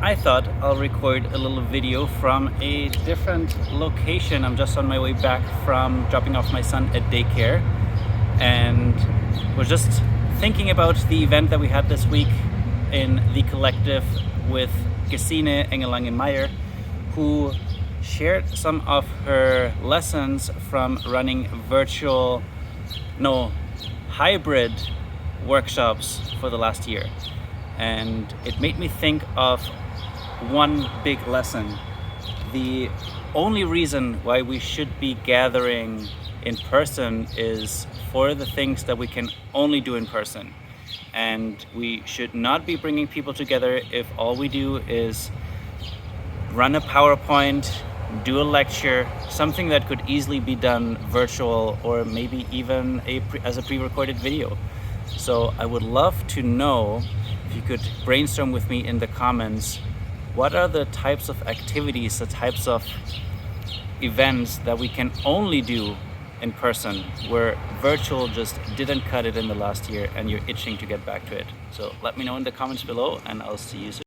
I thought I'll record a little video from a different location. I'm just on my way back from dropping off my son at daycare, and was just thinking about the event that we had this week in the collective with Gesine Engelange-Meyer, who shared some of her lessons from running hybrid workshops for the last year. And it made me think of one big lesson. The only reason why we should be gathering in person is for the things that we can only do in person. And we should not be bringing people together if all we do is run a PowerPoint, do a lecture, something that could easily be done virtual or maybe even as a pre-recorded video. So I would love to know if you could brainstorm with me in the comments. What are the types of activities, the types of events that we can only do in person, where virtual just didn't cut it in the last year and you're itching to get back to it? So let me know in the comments below, and I'll see you soon.